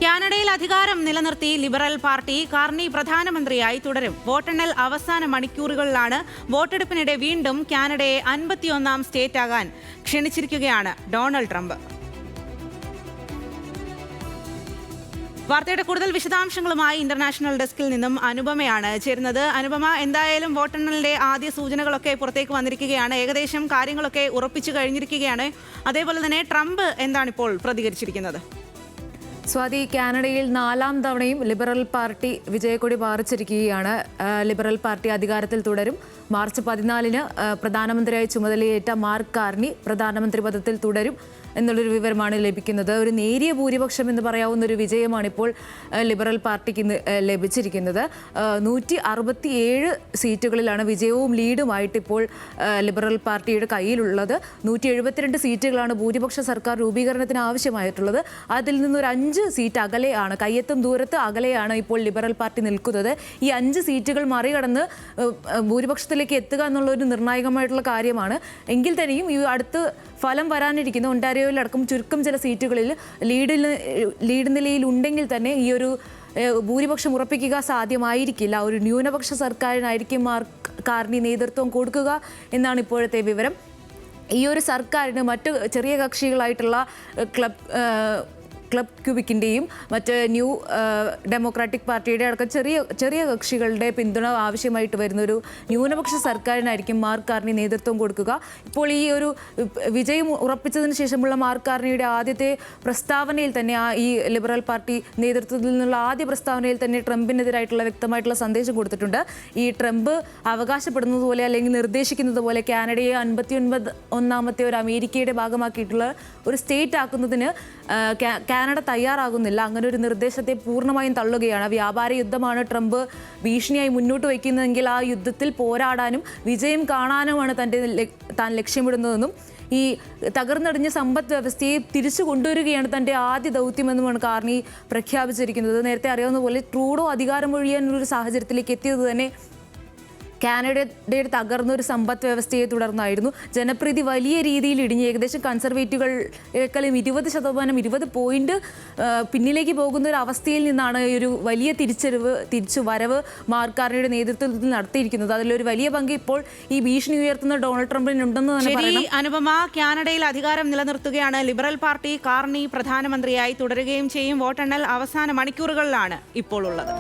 കാനഡയിൽ അധികാരം നിലനിർത്തി ലിബറൽ പാർട്ടി കാർണി പ്രധാനമന്ത്രിയായി തുടരും. വോട്ടെണ്ണൽ അവസാന മണിക്കൂറുകളിലാണ്. വോട്ടെടുപ്പിനിടെ വീണ്ടും കാനഡയെ 51ാം സ്റ്റേറ്റാകാൻ ക്ഷണിച്ചിരിക്കുകയാണ് ഡൊണാൾഡ് ട്രംപ്. വാർത്തയുടെ കൂടുതൽ വിശദാംശങ്ങളുമായി ഇന്റർനാഷണൽ ഡെസ്കിൽ നിന്നും അനുപമയാണ് ചേരുന്നത്. അനുപമ, എന്തായാലും വോട്ടെണ്ണലിന്റെ ആദ്യ സൂചനകളൊക്കെ പുറത്തേക്ക് വന്നിരിക്കുകയാണ്. ഏകദേശം കാര്യങ്ങളൊക്കെ ഉറപ്പിച്ചു കഴിഞ്ഞിരിക്കുകയാണ്. അതേപോലെ തന്നെ ട്രംപ് എന്താണിപ്പോൾ പ്രതികരിച്ചിരിക്കുന്നത്? സ്വാതി, കാനഡയിൽ 4ാം തവണയും ലിബറൽ പാർട്ടി വിജയക്കൊടി പാറിച്ചിരിക്കുകയാണ്. ലിബറൽ പാർട്ടി അധികാരത്തിൽ തുടരും. മാർച്ച് 14-ന് പ്രധാനമന്ത്രിയായി ചുമതലയേറ്റ മാർക്ക് കാർണി പ്രധാനമന്ത്രി പദത്തിൽ തുടരും എന്നുള്ളൊരു വിവരമാണ് ലഭിക്കുന്നത്. ഒരു നേരിയ ഭൂരിപക്ഷം എന്ന് പറയാവുന്ന ഒരു വിജയമാണ് ഇപ്പോൾ ലിബറൽ പാർട്ടിക്ക് ലഭിച്ചിരിക്കുന്നത്. 167 സീറ്റുകളിലാണ് വിജയവും ലീഡുമായിട്ട് ഇപ്പോൾ ലിബറൽ പാർട്ടിയുടെ കയ്യിലുള്ളത്. 172 സീറ്റുകളാണ് ഭൂരിപക്ഷ സർക്കാർ രൂപീകരണത്തിന് ആവശ്യമായിട്ടുള്ളത്. അതിൽ നിന്നൊരു 5 സീറ്റ് അകലെയാണ്, കയ്യെത്തും ദൂരത്ത് അകലെയാണ് ഇപ്പോൾ ലിബറൽ പാർട്ടി നിൽക്കുന്നത്. ഈ 5 സീറ്റുകൾ മറികടന്ന് ഭൂരിപക്ഷത്തിലേക്ക് എത്തുക എന്നുള്ളൊരു നിർണായകമായിട്ടുള്ള കാര്യമാണ്. എങ്കിൽ തന്നെയും ഈ അടുത്ത് ഫലം വരാനിരിക്കുന്ന ഒണ്ടാരിയോയിലടക്കം ചുരുക്കം ചില സീറ്റുകളിൽ ലീഡ് നിലയിൽ ഉണ്ടെങ്കിൽ തന്നെ ഈ ഒരു ഭൂരിപക്ഷം ഉറപ്പിക്കുക സാധ്യമായിരിക്കില്ല. ഒരു ന്യൂനപക്ഷ സർക്കാരിനായിരിക്കും മാർക്ക് കാർണി നേതൃത്വം കൊടുക്കുക എന്നാണ് ഇപ്പോഴത്തെ വിവരം. ഈ ഒരു സർക്കാരിന് മറ്റു ചെറിയ കക്ഷികളായിട്ടുള്ള ക്ലബ് ക്യൂബിക്കിൻ്റെയും മറ്റ് ന്യൂ ഡെമോക്രാറ്റിക് പാർട്ടിയുടെ അടക്കം ചെറിയ കക്ഷികളുടെ പിന്തുണ ആവശ്യമായിട്ട് വരുന്നൊരു ന്യൂനപക്ഷ സർക്കാരിനായിരിക്കും മാർക്ക് കാർണി നേതൃത്വം കൊടുക്കുക. ഇപ്പോൾ ഈ ഒരു വിജയം ഉറപ്പിച്ചതിന് ശേഷമുള്ള മാർക്ക് കാർണിയുടെ ആദ്യത്തെ പ്രസ്താവനയിൽ തന്നെ ഈ ലിബറൽ പാർട്ടി നേതൃത്വത്തിൽ നിന്നുള്ള ആദ്യ പ്രസ്താവനയിൽ തന്നെ ട്രംപിനെതിരായിട്ടുള്ള വ്യക്തമായിട്ടുള്ള സന്ദേശം കൊടുത്തിട്ടുണ്ട്. ഈ ട്രംപ് അവകാശപ്പെടുന്നത് പോലെ അല്ലെങ്കിൽ നിർദ്ദേശിക്കുന്നത് പോലെ കാനഡയെ 51ാമത്തെ ഒരു അമേരിക്കയുടെ ഭാഗമാക്കിയിട്ടുള്ള ഒരു സ്റ്റേറ്റ് ആക്കുന്നതിന് കാനഡ തയ്യാറാകുന്നില്ല. അങ്ങനെ ഒരു നിർദ്ദേശത്തെ പൂർണ്ണമായും തള്ളുകയാണ്. വ്യാപാര യുദ്ധമാണ് ട്രംപ് ഭീഷണിയായി മുന്നോട്ട് വയ്ക്കുന്നതെങ്കിൽ ആ യുദ്ധത്തിൽ പോരാടാനും വിജയം കാണാനുമാണ് താൻ ലക്ഷ്യമിടുന്നതെന്നും ഈ തകർന്നടിഞ്ഞ സമ്പദ് വ്യവസ്ഥയെ തിരിച്ചു കൊണ്ടുവരികയാണ് തൻ്റെ ആദ്യ ദൗത്യമെന്നുമാണ് കാർണി പ്രഖ്യാപിച്ചിരിക്കുന്നത്. നേരത്തെ അറിയാവുന്ന പോലെ ട്രൂഡോ അധികാരമൊഴിയാനൊരു സാഹചര്യത്തിലേക്ക് എത്തിയത് തന്നെ കാനഡയുടെ തകർന്നൊരു സമ്പദ് വ്യവസ്ഥയെ തുടർന്നായിരുന്നു. ജനപ്രീതി വലിയ രീതിയിൽ ഇടിഞ്ഞ് ഏകദേശം കൺസർവേറ്റീവുകളേക്കാളും 20% പോയിന്റ് പിന്നിലേക്ക് പോകുന്ന ഒരു അവസ്ഥയിൽ നിന്നാണ് ഈ ഒരു വലിയ തിരിച്ചുവരവ് മാർക്ക് കാർണിയുടെ നേതൃത്വത്തിൽ നടത്തിയിരിക്കുന്നത്. അതിലൊരു വലിയ പങ്ക് ഇപ്പോൾ ഈ ഭീഷണി ഉയർത്തുന്ന ഡൊണാൾഡ് ട്രംപിനുണ്ടെന്ന് തന്നെ പറയണം. അനുപമ, കാനഡയിൽ അധികാരം നിലനിർത്തുകയാണ് ലിബറൽ പാർട്ടി. കാർണി പ്രധാനമന്ത്രിയായി തുടരുകയും ചെയ്യും. വോട്ടെണ്ണൽ അവസാന മണിക്കൂറുകളിലാണ് ഇപ്പോൾ ഉള്ളത്.